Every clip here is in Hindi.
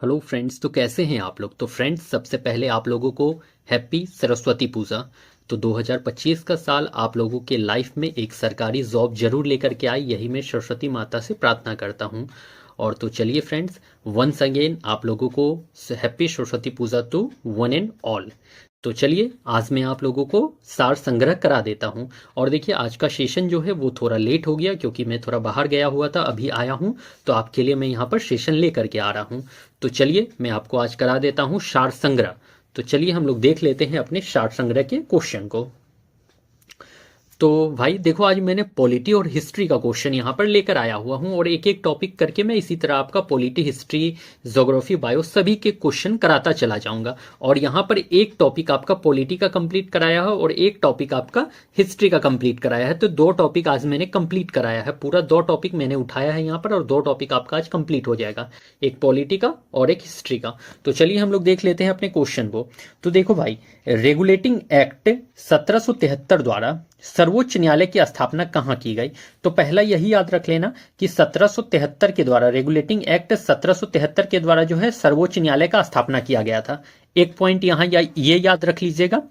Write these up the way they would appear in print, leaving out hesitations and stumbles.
Hello friends. तो कैसे हैं आप लोग। तो फ्रेंड्स, सबसे पहले आप लोगों को हैप्पी सरस्वती पूजा। तो 2025 का साल आप लोगों के लाइफ में एक सरकारी जॉब जरूर लेकर के आए, यही मैं सरस्वती माता से प्रार्थना करता हूं। और तो चलिए फ्रेंड्स, वंस अगेन आप लोगों को happy Saraswati Puja to one and all. तो चलिए आज मैं आप लोगों को सार संग्रह करा देता हूं। और देखिए, आज का सेशन जो है वो थोड़ा लेट हो गया क्योंकि मैं थोड़ा बाहर गया हुआ था, अभी आया हूं। तो आपके लिए मैं यहाँ पर सेशन लेकर के आ रहा हूं। तो चलिए मैं आपको आज करा देता हूं सार संग्रह। तो चलिए हम लोग देख लेते हैं अपने सार संग्रह के क्वेश्चन को। तो भाई देखो, आज मैंने पॉलिटी और हिस्ट्री का क्वेश्चन यहाँ पर लेकर आया हुआ हूँ और एक एक टॉपिक करके मैं इसी तरह आपका पॉलिटी, हिस्ट्री, ज्योग्राफी, बायो सभी के क्वेश्चन कराता चला जाऊंगा। और यहाँ पर एक टॉपिक आपका पॉलिटी का कंप्लीट कराया है और एक टॉपिक आपका हिस्ट्री का कंप्लीट कराया है। तो दो टॉपिक आज मैंने कंप्लीट कराया है, पूरा दो टॉपिक मैंने उठाया है यहाँ पर और दो टॉपिक आपका आज कंप्लीट हो जाएगा, एक पॉलिटी का और एक हिस्ट्री का। तो चलिए हम लोग देख लेते हैं अपने क्वेश्चन को। तो देखो भाई, रेगुलेटिंग एक्ट 1773 द्वारा सर्वोच्च न्यायालय की स्थापना कहां की गई। तो पहला यही याद रख लेना कि 1773 के द्वारा, रेगुलेटिंग एक्ट 1773 के द्वारा जो है सर्वोच्च न्यायालय का स्थापना किया गया था। एक पॉइंट यहां ये याद रख लीजिएगा,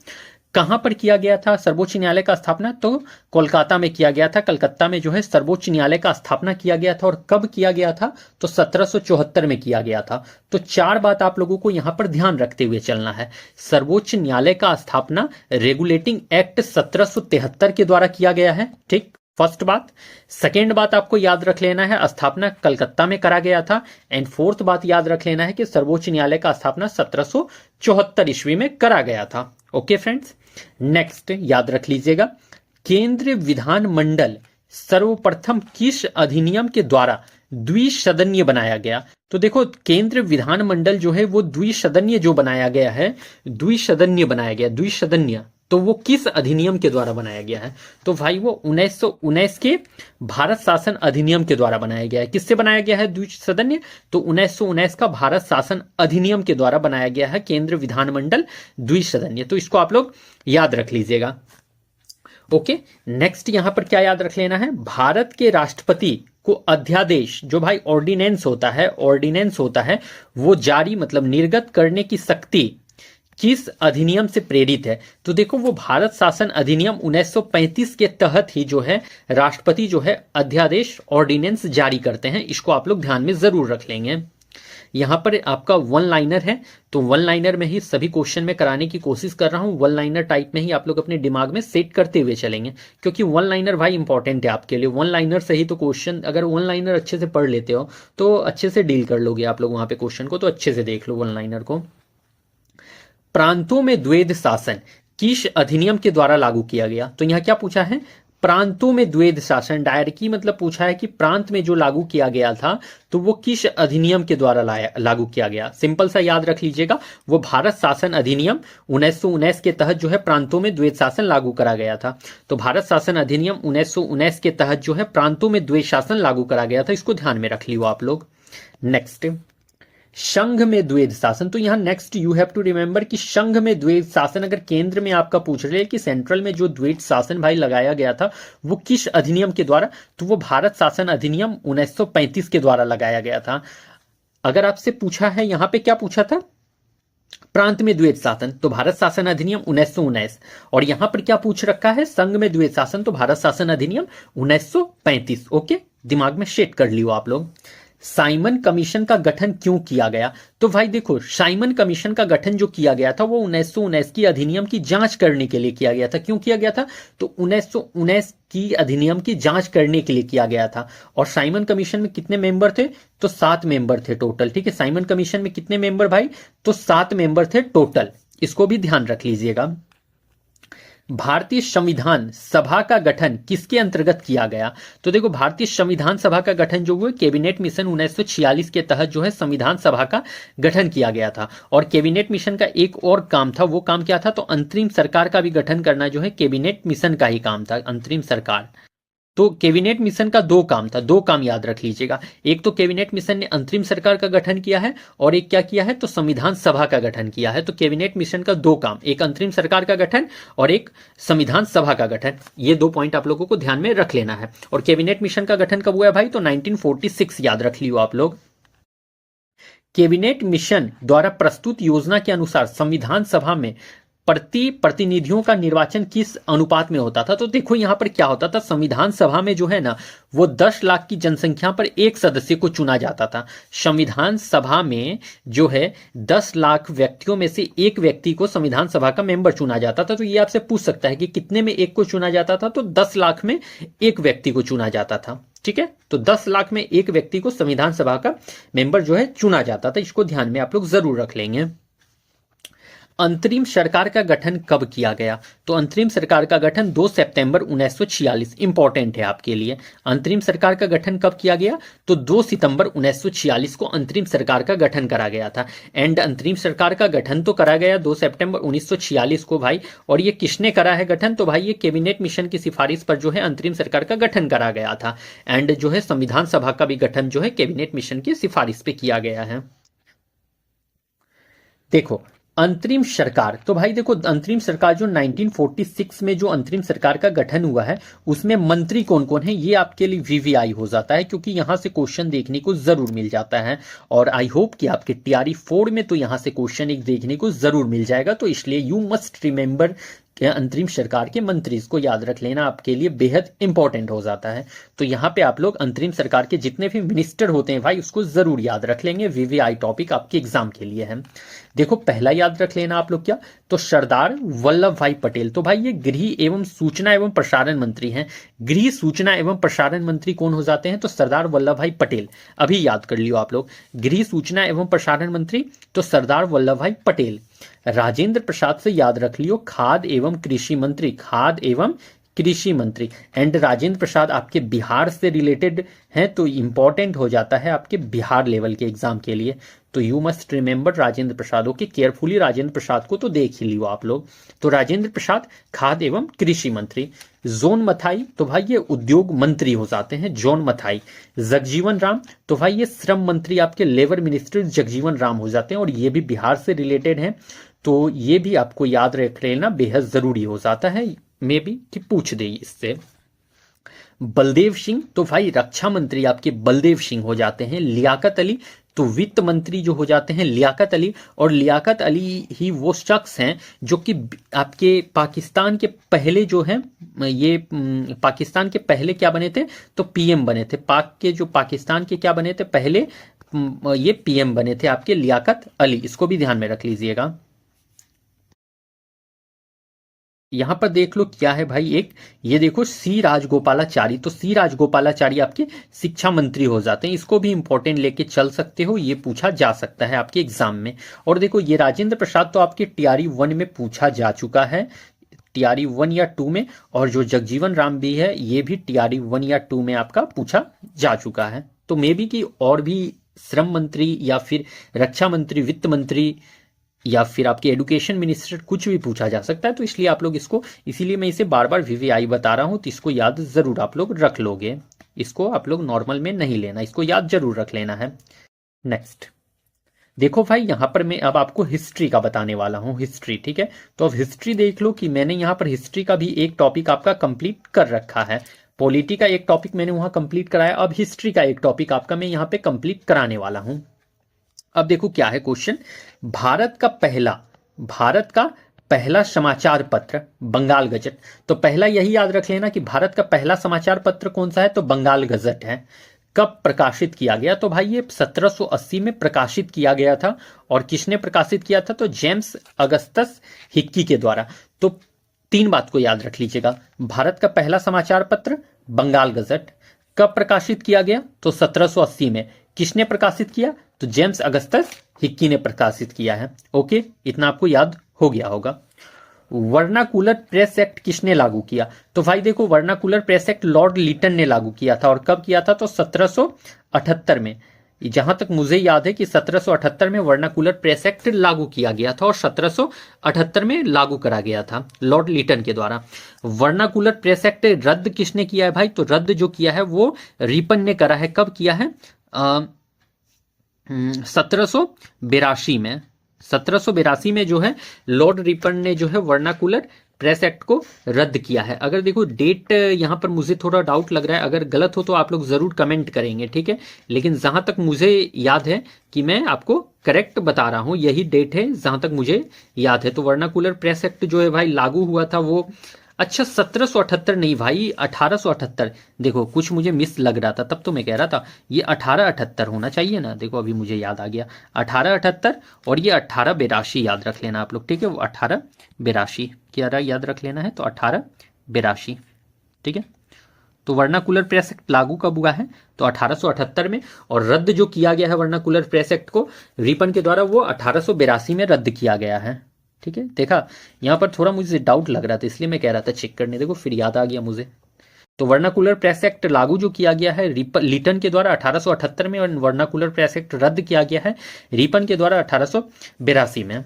कहां पर किया गया था सर्वोच्च न्यायालय का स्थापना। तो कोलकाता में किया गया था, कलकत्ता में जो है सर्वोच्च न्यायालय का स्थापना किया गया था। और कब किया गया था, तो 1774 में किया गया था। तो चार बात आप लोगों को यहां पर ध्यान रखते हुए चलना है। सर्वोच्च न्यायालय का स्थापना रेगुलेटिंग एक्ट 1773 के द्वारा किया गया है, ठीक, फर्स्ट बात। सेकेंड बात आपको याद रख लेना है, स्थापना कलकत्ता में करा गया था। एंड फोर्थ बात याद रख लेना है कि सर्वोच्च न्यायालय का स्थापना 1774 ईस्वी में करा गया था। ओके फ्रेंड्स, नेक्स्ट याद रख लीजिएगा, केंद्रीय विधानमंडल सर्वप्रथम किस अधिनियम के द्वारा द्विसदनीय बनाया गया। तो देखो, केंद्रीय विधानमंडल जो है वो द्विसदनीय जो बनाया गया है, द्विसदनीय बनाया गया, द्विसदनीय, तो वो किस अधिनियम के द्वारा बनाया गया है। तो भाई वो 1919 के भारत शासन अधिनियम के द्वारा बनाया गया है। किससे बनाया गया है द्विसदनीय, तो 1919 का भारत शासन अधिनियम के द्वारा बनाया गया है केंद्रीय विधानमंडल द्विसदनीय। तो इसको आप लोग याद रख लीजिएगा। ओके, नेक्स्ट यहां पर क्या याद रख लेना है, भारत के राष्ट्रपति को अध्यादेश, जो भाई ऑर्डिनेंस होता है, ऑर्डिनेंस होता है, वो जारी मतलब निर्गत करने की शक्ति किस अधिनियम से प्रेरित है। तो देखो, वो भारत शासन अधिनियम 1935 के तहत ही जो है राष्ट्रपति जो है अध्यादेश, ऑर्डिनेंस जारी करते हैं। इसको आप लोग ध्यान में जरूर रख लेंगे। यहां पर आपका वन लाइनर है, तो वन लाइनर में ही सभी क्वेश्चन में कराने की कोशिश कर रहा हूं। वन लाइनर टाइप में ही आप लोग अपने दिमाग में सेट करते हुए चलेंगे, क्योंकि वन लाइनर भाई इंपॉर्टेंट है आपके लिए। वन लाइनर से ही तो क्वेश्चन, अगर वन लाइनर अच्छे से पढ़ लेते हो तो अच्छे से डील कर लोगे आप लोग वहां पे क्वेश्चन को। तो अच्छे से देख लो वन लाइनर को। प्रांतों में द्वैध शासन किस अधिनियम के द्वारा लागू किया गया। तो यहां क्या पूछा है, प्रांतों में द्वैध शासन, डायरेक्टली मतलब पूछा है कि प्रांत में जो लागू किया गया था तो वो किस अधिनियम के द्वारा लागू किया गया। सिंपल सा याद रख लीजिएगा, वो भारत शासन अधिनियम 1919 के तहत जो है प्रांतों में द्वैध शासन लागू करा गया था। तो भारत शासन अधिनियम 1919 के तहत जो है प्रांतों में द्वैध शासन लागू करा गया था। इसको ध्यान में रख लियो आप लोग। नेक्स्ट, संघ में द्वैध शासन। तो यहां next you have to remember कि संघ में द्वैध शासन अगर केंद्र में आपका पूछ रहे कि सेंट्रल में जो द्वैध शासन भाई लगाया गया था वो किस अधिनियम के द्वारा, तो वो भारत शासन अधिनियम 1935 के द्वारा लगाया गया था। अगर आपसे पूछा है यहां पे क्या पूछा था, प्रांत में द्वैध शासन, तो भारत शासन अधिनियम 1919। और यहां पर क्या पूछ रखा है, संघ में द्वैध शासन, तो भारत शासन अधिनियम 1935। ओके, दिमाग में सेट कर लियो आप लोग। साइमन कमीशन का गठन क्यों किया गया। तो भाई देखो, साइमन कमीशन का गठन जो किया गया था वो 1919 की अधिनियम की जांच करने के लिए किया गया था। क्यों किया गया था, तो 1919 की अधिनियम की जांच करने के लिए किया गया था। और साइमन कमीशन में कितने मेंबर थे, तो 7 मेंबर थे टोटल। ठीक है, साइमन कमीशन में कितने मेंबर भाई, तो 7 मेंबर थे टोटल। इसको भी ध्यान रख लीजिएगा। भारतीय संविधान सभा का गठन किसके अंतर्गत किया गया। तो देखो, भारतीय संविधान सभा का गठन जो हुआ कैबिनेट मिशन 1946 के तहत जो है संविधान सभा का गठन किया गया था। और कैबिनेट मिशन का एक और काम था, वो काम क्या था, तो अंतरिम सरकार का भी गठन करना जो है कैबिनेट मिशन का ही काम था, अंतरिम सरकार। तो कैबिनेट मिशन का 2 काम था, 2 काम याद रख लीजिएगा। एक तो कैबिनेट मिशन ने अंतरिम सरकार का गठन किया है और एक क्या किया है, तो संविधान सभा का गठन किया है। तो कैबिनेट मिशन का 2 काम, एक अंतरिम सरकार का गठन और एक संविधान सभा का गठन। ये 2 पॉइंट आप लोगों को ध्यान में रख लेना है। और कैबिनेट मिशन का गठन कब हुआ है भाई, तो 1946 याद रख लियो आप लोग। कैबिनेट मिशन द्वारा प्रस्तुत योजना के अनुसार संविधान सभा में प्रतिनिधियों का निर्वाचन किस अनुपात में होता था? तो देखो यहां पर क्या होता था, संविधान सभा में जो है ना वो 10 लाख की जनसंख्या पर एक सदस्य को चुना जाता था। संविधान सभा में जो है 10 लाख व्यक्तियों में से एक व्यक्ति को संविधान सभा का मेंबर चुना जाता था। तो ये आपसे पूछ सकता है कि कितने में एक को चुना जाता था, तो 10 लाख में एक व्यक्ति को चुना जाता था। ठीक है, तो 10 लाख में एक व्यक्ति को संविधान सभा का मेंबर जो है चुना जाता था। इसको ध्यान में आप लोग जरूर रख लेंगे। अंतरिम सरकार का गठन कब किया गया? तो अंतरिम सरकार का गठन 2 सितंबर 1946, इंपॉर्टेंट है आपके लिए। अंतरिम सरकार का गठन कब किया गया? तो 2 सितंबर 1946 को अंतरिम सरकार का गठन करा गया था। एंड अंतरिम सरकार का गठन तो करा गया 2 सितंबर 1946 को भाई, और ये किसने करा है गठन? तो भाई ये कैबिनेट मिशन की सिफारिश पर जो है अंतरिम सरकार का गठन करा गया था। एंड जो है संविधान सभा का भी गठन जो है कैबिनेट मिशन की सिफारिश पे किया गया है। देखो अंतरिम सरकार, तो भाई देखो अंतरिम सरकार जो 1946 में जो अंतरिम सरकार का गठन हुआ है उसमें मंत्री कौन कौन है ये आपके लिए वीवीआई हो जाता है, क्योंकि यहां से क्वेश्चन देखने को जरूर मिल जाता है। और आई होप कि आपके टीआरई 4 में तो यहां से क्वेश्चन एक देखने को जरूर मिल जाएगा। तो इसलिए यू मस्ट रिमेंबर अंतरिम सरकार के मंत्री, इसको याद रख लेना, आपके लिए बेहद इंपॉर्टेंट हो जाता है। तो यहाँ पे आप लोग अंतरिम सरकार के जितने भी मिनिस्टर होते हैं भाई उसको जरूर याद रख लेंगे, वीवीआई टॉपिक आपके एग्जाम के लिए है। देखो पहला याद रख लेना आप लोग क्या, तो सरदार वल्लभ भाई पटेल। तो भाई ये गृह एवं सूचना एवं प्रसारण मंत्री हैं। गृह सूचना एवं प्रसारण मंत्री कौन हो जाते हैं? तो सरदार वल्लभ भाई पटेल। अभी याद कर लियो आप लोग, गृह सूचना एवं प्रसारण मंत्री तो सरदार वल्लभ भाई पटेल। राजेंद्र प्रसाद से याद रख लियो खाद्य एवं कृषि मंत्री, खाद्य एवं कृषि मंत्री। एंड राजेंद्र प्रसाद आपके बिहार से रिलेटेड हैं, तो इंपॉर्टेंट हो जाता है आपके बिहार लेवल के एग्जाम के लिए। तो you must remember Rajendra Prasad. Okay, carefully Rajendra Prasad को तो देख ही लियो आप लोग। तो राजेंद्र प्रसाद खाद्य एवं कृषि मंत्री। जोन मथाई, तो भाई ये उद्योग मंत्री हो जाते हैं, जोन मथाई। जगजीवन राम, तो भाई ये श्रम मंत्री आपके लेबर मिनिस्टर जगजीवन राम हो जाते हैं, और ये भी बिहार से रिलेटेड हैं। तो ये भी आपको याद रख लेना, बेहद जरूरी हो जाता है, मे बी कि पूछ दे इससे। बलदेव सिंह, तो भाई रक्षा मंत्री आपके बलदेव सिंह हो जाते हैं। लियाकत अली, तो वित्त मंत्री जो हो जाते हैं लियाकत अली। और लियाकत अली ही वो शख्स हैं जो कि आपके पाकिस्तान के पहले जो हैं, ये पाकिस्तान के पहले क्या बने थे? तो पीएम बने थे। पाक के जो पाकिस्तान के क्या बने थे पहले, ये पीएम बने थे आपके लियाकत अली। इसको भी ध्यान में रख लीजिएगा। यहां पर देख लो क्या है भाई, एक ये देखो सी राजगोपालाचारी। तो सी राजगोपालाचारी आपके शिक्षा मंत्री हो जाते हैं। इसको भी इंपॉर्टेंट लेके चल सकते हो, ये पूछा जा सकता है आपके एग्जाम में। और देखो ये राजेंद्र प्रसाद तो आपके टीआरई 1 में पूछा जा चुका है, टीआरई 1 या 2 में। और जो जगजीवन राम भी है ये भी टीआरई 1 या 2 में आपका पूछा जा चुका है। तो मे बी कि और भी श्रम मंत्री या फिर रक्षा मंत्री, वित्त मंत्री या फिर आपके एजुकेशन मिनिस्टर कुछ भी पूछा जा सकता है। तो इसलिए आप लोग इसको, इसीलिए मैं इसे बार बार वीवीआई बता रहा हूं, तो इसको याद जरूर आप लोग रख लोगे। इसको आप लोग नॉर्मल में नहीं लेना, इसको याद जरूर रख लेना है। नेक्स्ट देखो भाई, यहां पर मैं अब आपको हिस्ट्री का बताने वाला हूं, हिस्ट्री। ठीक है, तो अब हिस्ट्री देख लो कि मैंने यहां पर हिस्ट्री का भी एक टॉपिक आपका कंप्लीट कर रखा है। पॉलिटी का एक टॉपिक मैंने वहां कंप्लीट कराया, अब हिस्ट्री का एक टॉपिक आपका मैं यहां पे कंप्लीट कराने वाला हूं। अब देखो क्या है क्वेश्चन, भारत का पहला समाचार पत्र बंगाल गजट। तो पहला यही याद रख लेना कि भारत का पहला समाचार पत्र कौन सा है? तो बंगाल गजट है। कब प्रकाशित किया गया? तो भाई ये 1780 में प्रकाशित किया गया था। और किसने प्रकाशित किया था? तो जेम्स अगस्तस हिक्की के द्वारा। तो 3 बात को याद रख लीजिएगा, भारत का पहला समाचार पत्र बंगाल गजट। कब प्रकाशित किया गया? तो 1780 में। किसने प्रकाशित किया? तो जेम्स अगस्तस हिक्की ने प्रकाशित किया है। ओके, इतना आपको याद हो गया होगा। वर्नाकुलर प्रेस एक्ट किसने लागू किया? तो भाई देखो vernacular press act Lord Lytton ने लागू किया था। और कब किया था? तो 1778 में। जहां तक मुझे याद है कि 1778 में वर्नाकुलर प्रेस एक्ट लागू किया गया था और 1778 में लागू करा गया था लॉर्ड लिटन के द्वारा। वर्नाकुलर प्रेस एक्ट रद्द किसने किया है भाई? तो रद्द जो किया है वो रिपन ने करा है। कब किया है? 1782 में। 1782 में जो है लॉर्ड रिपन ने जो है वर्नाकुलर प्रेस एक्ट को रद्द किया है। अगर देखो डेट यहाँ पर मुझे थोड़ा डाउट लग रहा है, अगर गलत हो तो आप लोग जरूर कमेंट करेंगे, ठीक है। लेकिन जहां तक मुझे याद है कि मैं आपको करेक्ट बता रहा हूं, यही डेट है जहां तक मुझे याद है। तो वर्नाकुलर प्रेस एक्ट जो है भाई लागू हुआ था वो, अच्छा 1778 नहीं भाई 1878। देखो कुछ मुझे मिस लग रहा था, तब तो मैं कह रहा था ये 1878 होना चाहिए ना। देखो अभी मुझे याद आ गया 1878, और ये 1882 याद रख लेना आप लोग, ठीक है। वो 1882 क्या याद रख लेना है, तो 1882, ठीक है। तो वर्नाकुलर प्रेस एक्ट लागू कब हुआ है, तो 1878 में, और रद्द जो किया गया है वर्नाकुलर प्रेस एक्ट को रिपन के द्वारा वो 1882 में रद्द किया गया है, ठीक है। देखा यहां पर थोड़ा मुझे डाउट लग रहा था, इसलिए मैं कह रहा था चेक करने, देखो फिर याद आ गया मुझे। तो वर्नाकुलर प्रेस एक्ट लागू जो किया गया है लिटन के द्वारा 1878 में, और वर्नाकुलर प्रेस एक्ट रद्द किया गया है रिपन के द्वारा 1882 में।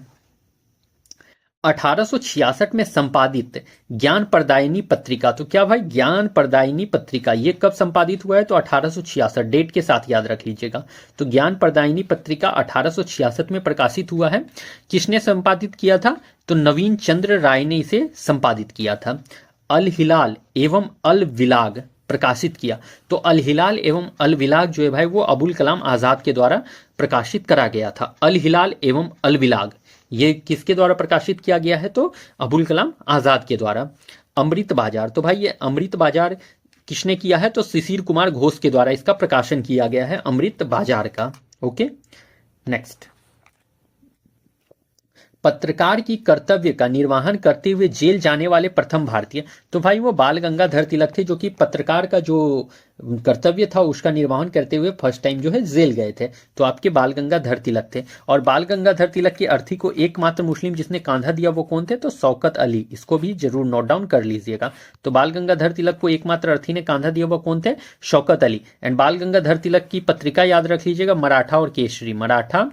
1866 में संपादित ज्ञान प्रदायिनी पत्रिका, तो क्या भाई ज्ञान प्रदायिनी पत्रिका ये कब संपादित हुआ है, तो 1866, डेट के साथ याद रख लीजिएगा। तो ज्ञान प्रदायिनी पत्रिका 1866 में प्रकाशित हुआ है। किसने संपादित किया था, तो नवीन चंद्र राय ने इसे संपादित किया था। अल हिलाल एवं अल विलाग प्रकाशित किया, तो अल हिलाल एवं अल विलाग जो है भाई वो अबुल कलाम आजाद के द्वारा प्रकाशित करा गया था। अल हिलाल एवं अल विलाग ये किसके द्वारा प्रकाशित किया गया है, तो अबुल कलाम आजाद के द्वारा। अमृत बाजार, तो भाई ये अमृत बाजार किसने किया है, तो शिशिर कुमार घोष के द्वारा इसका प्रकाशन किया गया है अमृत बाजार का। ओके नेक्स्ट, पत्रकार की कर्तव्य का निर्वहन करते हुए जेल जाने वाले प्रथम भारतीय, तो भाई वो बाल गंगाधर तिलक थे, जो कि पत्रकार का जो कर्तव्य था उसका निर्वहन करते हुए फर्स्ट टाइम जो है जेल गए थे। तो आपके बाल गंगाधर तिलक थे। और बाल गंगाधर तिलक के अर्थी को एकमात्र मुस्लिम जिसने कांधा दिया वो कौन थे, तो शौकत अली। इसको भी जरूर नोट डाउन कर लीजिएगा। तो बाल गंगाधर तिलक को एकमात्र अर्थी ने कांधा दिया वो कौन थे, शौकत अली। एंड बाल गंगाधर तिलक की पत्रिका याद रख लीजिएगा, मराठा और केसरी, मराठा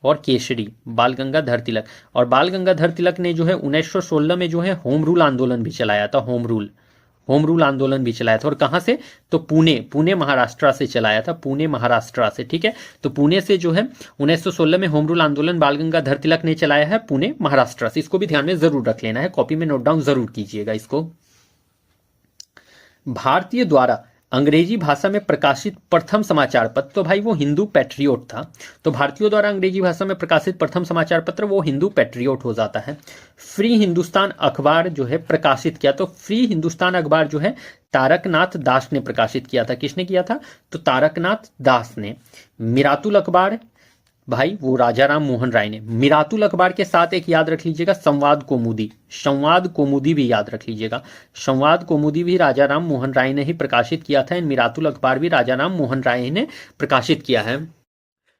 और केसरी, बाल गंगाधर तिलक। और बाल गंगाधर तिलक ने जो है 1916 में जो है होम रूल आंदोलन भी चलाया था, होम रूल आंदोलन भी चलाया था। और कहां से, तो पुणे महाराष्ट्र से चलाया था, पुणे महाराष्ट्र से, ठीक है। तो पुणे से जो है 1916 में होम रूल आंदोलन बाल गंगाधर तिलक ने चलाया है पुणे महाराष्ट्र से। इसको भी ध्यान में जरूर रख लेना है, कॉपी में नोट डाउन जरूर कीजिएगा इसको। भारतीय द्वारा अंग्रेजी भाषा में प्रकाशित प्रथम समाचार पत्र, तो भाई वो हिंदू पैट्रियोट था। तो भारतीयों द्वारा अंग्रेजी भाषा में प्रकाशित प्रथम समाचार पत्र वो हिंदू पैट्रियोट हो जाता है। फ्री हिंदुस्तान अखबार जो है प्रकाशित किया, तो फ्री हिंदुस्तान अखबार जो है तारकनाथ दास ने प्रकाशित किया था। किसने किया था, तो तारकनाथ दास ने। मिरातुल अखबार भाई वो राजा राम मोहन राय ने। मिरातुल अखबार के साथ एक याद रख लीजिएगा संवाद कौमुदी, संवाद कौमुदी भी याद रख लीजिएगा। संवाद कौमुदी भी राजा राम मोहन राय ने ही प्रकाशित किया था। मिरातुल अखबार भी राजा राम मोहन राय ने प्रकाशित किया है।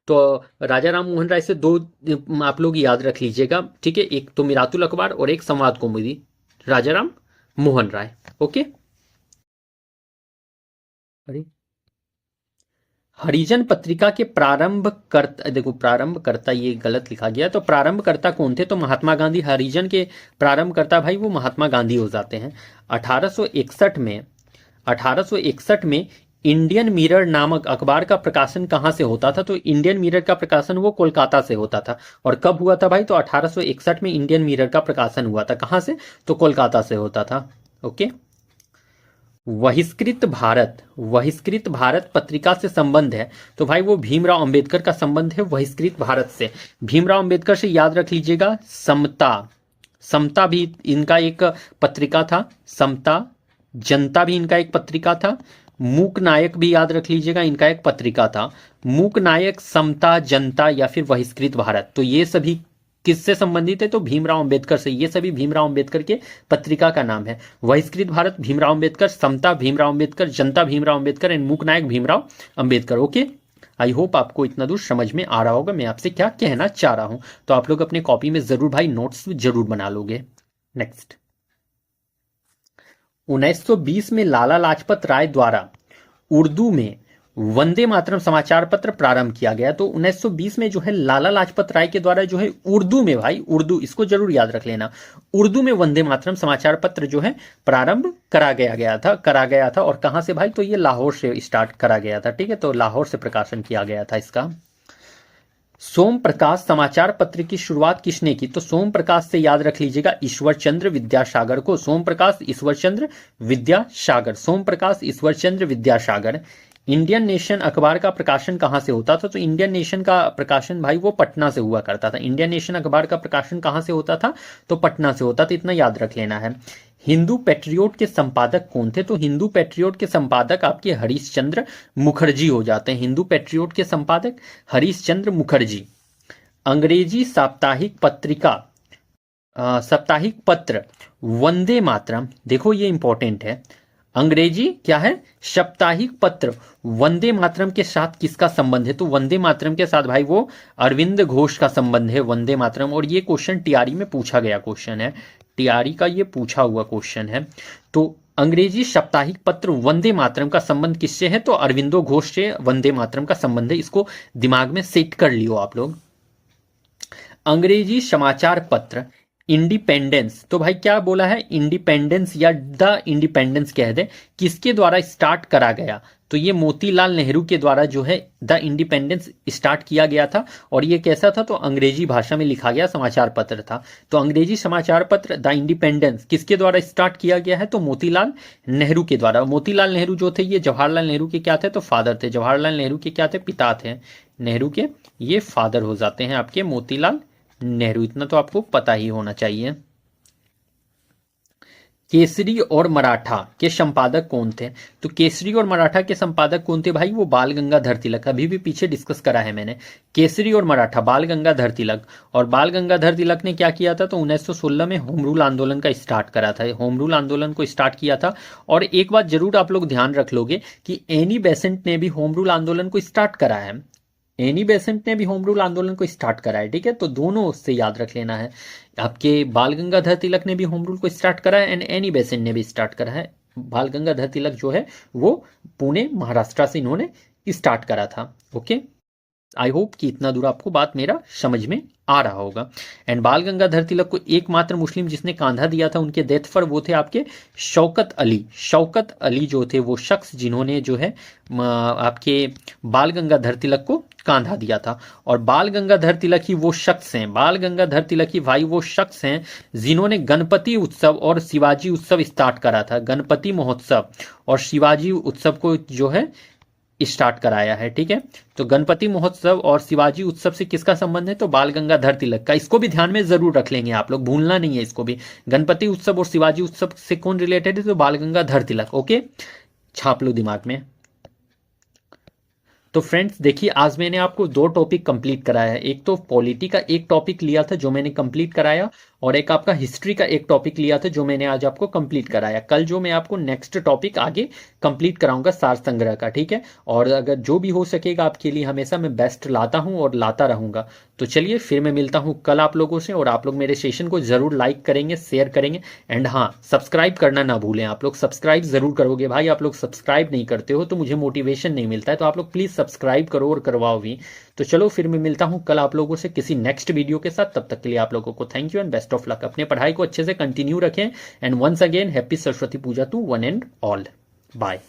तो राजा राम मोहन राय से दो आप लोग याद रख लीजिएगा, ठीक है। एक तो मिरातुल अखबार और एक संवाद कौमुदी, राजा राम मोहन राय। ओके, अरे हरिजन पत्रिका के प्रारंभकर्ता, देखो प्रारंभकर्ता ये गलत लिखा गया, तो प्रारंभकर्ता कौन थे, तो महात्मा गांधी। हरिजन के प्रारंभकर्ता भाई वो महात्मा गांधी हो जाते हैं। 1861 में इंडियन मिरर नामक अखबार का प्रकाशन कहां से होता था, तो इंडियन मिरर का प्रकाशन वो कोलकाता से होता था। और कब हुआ था भाई, तो 1861 में इंडियन मिरर का प्रकाशन हुआ था। कहां से, तो कोलकाता से होता था। ओके, बहिष्कृत भारत पत्रिका से संबंध है, तो भाई वो भीमराव अंबेडकर का संबंध है बहिष्कृत भारत से। भीमराव अंबेडकर से याद रख लीजिएगा समता भी इनका एक पत्रिका था, समता। जनता भी इनका एक पत्रिका था। मूक नायक भी याद रख लीजिएगा, इनका एक पत्रिका था। मूक नायक, समता, जनता या फिर बहिष्कृत भारत, तो ये सभी किससे संबंधित है, तो भीमराव अंबेडकर से। ये सभी भीमराव अंबेडकर के पत्रिका का नाम है। बहिष्कृत भारत भीमराव अंबेडकर, समता भीमराव अंबेडकर, जनता Bhimrao Ambedkar and Mook Nayak Bhimrao Ambedkar. Okay, I hope आपको इतना दूर समझ में आ रहा होगा मैं आपसे क्या कहना चाह रहा हूं। तो आप लोग अपने कॉपी में जरूर भाई नोट्स जरूर बना लोगे। नेक्स्ट, 1920 में लाला लाजपत राय द्वारा उर्दू में वंदे मातरम समाचार पत्र प्रारंभ किया गया। तो 1920 में जो है लाला लाजपत राय के द्वारा जो है उर्दू में, भाई उर्दू, इसको जरूर याद रख लेना, उर्दू में वंदे मातरम समाचार पत्र जो है प्रारंभ करा गया था। और कहां से भाई, तो ये लाहौर से स्टार्ट करा गया था, ठीक है। तो लाहौर से प्रकाशन किया गया था इसका। सोम प्रकाश समाचार पत्र की शुरुआत किसने की? तो सोम प्रकाश से याद रख लीजिएगा ईश्वर चंद्र विद्यासागर को। सोम प्रकाश ईश्वर चंद्र विद्यासागर, सोम प्रकाश ईश्वर चंद्र विद्यासागर। इंडियन नेशन अखबार का प्रकाशन कहां से होता था? तो इंडियन नेशन का प्रकाशन भाई वो पटना से हुआ करता था। इंडियन नेशन अखबार का प्रकाशन कहां से होता था? तो पटना से होता था, इतना याद रख लेना है। हिंदू पेट्रियोट के संपादक कौन थे? तो हिंदू पेट्रियोट के संपादक आपके हरीश चंद्र मुखर्जी हो जाते हैं। हिंदू पेट्रियोट के संपादक हरीश चंद्र मुखर्जी। अंग्रेजी साप्ताहिक पत्रिका साप्ताहिक पत्र वंदे मातरम, देखो ये इंपॉर्टेंट है, अंग्रेजी क्या है? साप्ताहिक पत्र वंदे मातरम के साथ किसका संबंध है? तो वंदे मातरम के साथ भाई वो अरविंद घोष का संबंध है, वंदे मातरम। और ये क्वेश्चन टीआरई में पूछा गया क्वेश्चन है, टीआरई का ये पूछा हुआ क्वेश्चन है। तो अंग्रेजी साप्ताहिक पत्र वंदे मातरम का संबंध किससे है? तो अरविंदो घोष से वंदे मातरम का संबंध है, इसको दिमाग में सेट कर लियो आप लोग। अंग्रेजी समाचार पत्र इंडिपेंडेंस, तो भाई क्या बोला है? इंडिपेंडेंस या द इंडिपेंडेंस कह दे, किसके द्वारा स्टार्ट करा गया? तो ये मोतीलाल नेहरू के द्वारा जो है द इंडिपेंडेंस स्टार्ट किया गया था। और ये कैसा था? तो अंग्रेजी भाषा में लिखा गया समाचार पत्र था। तो अंग्रेजी समाचार पत्र द इंडिपेंडेंस किसके द्वारा स्टार्ट किया गया है? तो मोतीलाल नेहरू के द्वारा। मोतीलाल नेहरू जो थे ये जवाहरलाल नेहरू के क्या थे? तो फादर थे। जवाहरलाल नेहरू के क्या थे? पिता थे। नेहरू के ये फादर हो जाते हैं आपके मोतीलाल नेहरू, इतना तो आपको पता ही होना चाहिए। केसरी और मराठा के संपादक कौन थे? तो केसरी और मराठा के संपादक कौन थे भाई? वो बाल गंगाधर तिलक, अभी भी पीछे डिस्कस करा है मैंने। केसरी और मराठा बाल गंगाधर तिलक। और बाल गंगाधर तिलक ने क्या किया था? तो 1916 में होम रूल आंदोलन का स्टार्ट करा था, होम रूल आंदोलन को स्टार्ट किया था। और एक बात जरूर आप लोग ध्यान रख लोगे कि एनी बेसेंट ने भी होम रूल आंदोलन को स्टार्ट करा है, एनी बेसेंट ने भी होम रूल आंदोलन को स्टार्ट करा है, ठीक है। तो दोनों उससे याद रख लेना है, आपके बाल गंगाधर तिलक ने भी होम रूल को स्टार्ट करा है एंड एनी बेसेंट ने भी स्टार्ट करा है। बाल गंगाधर तिलक जो है वो पुणे महाराष्ट्र से इन्होंने स्टार्ट करा था। ओके, आई होप कि इतना दूर आपको बात मेरा समझ में आ रहा होगा। एंड बाल गंगाधर तिलक को एकमात्र मुस्लिम जिसने कांधा दिया था उनके डेथ पर, वो थे आपके शौकत अली। शौकत अली जो थे वो शख्स जिन्होंने जो है आपके बाल गंगाधर तिलक को कांधा दिया था। और बाल गंगाधर तिलक ही वो शख्स हैं, बाल गंगाधर तिलक ही भाई वो शख्स हैं जिन्होंने गणपति उत्सव और शिवाजी उत्सव स्टार्ट करा था। गणपति महोत्सव और शिवाजी उत्सव को जो है स्टार्ट कराया है, ठीक है। तो गणपति महोत्सव और शिवाजी उत्सव से किसका संबंध है? तो बाल गंगाधर तिलक का। इसको भी ध्यान में जरूर रख लेंगे आप लोग, भूलना नहीं है इसको भी। गणपति उत्सव और शिवाजी उत्सव से कौन रिलेटेड है? तो बाल गंगाधर तिलक। ओके, छाप लो दिमाग में। तो फ्रेंड्स देखिए, आज मैंने आपको दो टॉपिक कंप्लीट कराया है। एक तो पॉलिटी का एक टॉपिक लिया था जो मैंने कंप्लीट कराया, और एक आपका हिस्ट्री का एक टॉपिक लिया था जो मैंने आज आपको कंप्लीट कराया। कल जो मैं आपको नेक्स्ट टॉपिक आगे कंप्लीट कराऊंगा सार संग्रह का, ठीक है। और अगर जो भी हो सकेगा आपके लिए हमेशा मैं बेस्ट लाता हूं और लाता रहूंगा। तो चलिए फिर मैं मिलता हूं कल आप लोगों से, और आप लोग मेरे सेशन को जरूर लाइक करेंगे, शेयर करेंगे, एंड हाँ, सब्सक्राइब करना ना भूलें। आप लोग सब्सक्राइब जरूर करोगे भाई, आप लोग सब्सक्राइब नहीं करते हो तो मुझे मोटिवेशन नहीं मिलता है। तो आप लोग प्लीज सब्सक्राइब करो और करवाओ भी। तो चलो फिर मैं मिलता हूं कल आप लोगों से किसी नेक्स्ट वीडियो के साथ। तब तक के लिए आप लोगों को thank you and best of luck. अपने पढ़ाई को अच्छे से कंटिन्यू रखें, and once again happy Saraswati Puja to one and all. Bye.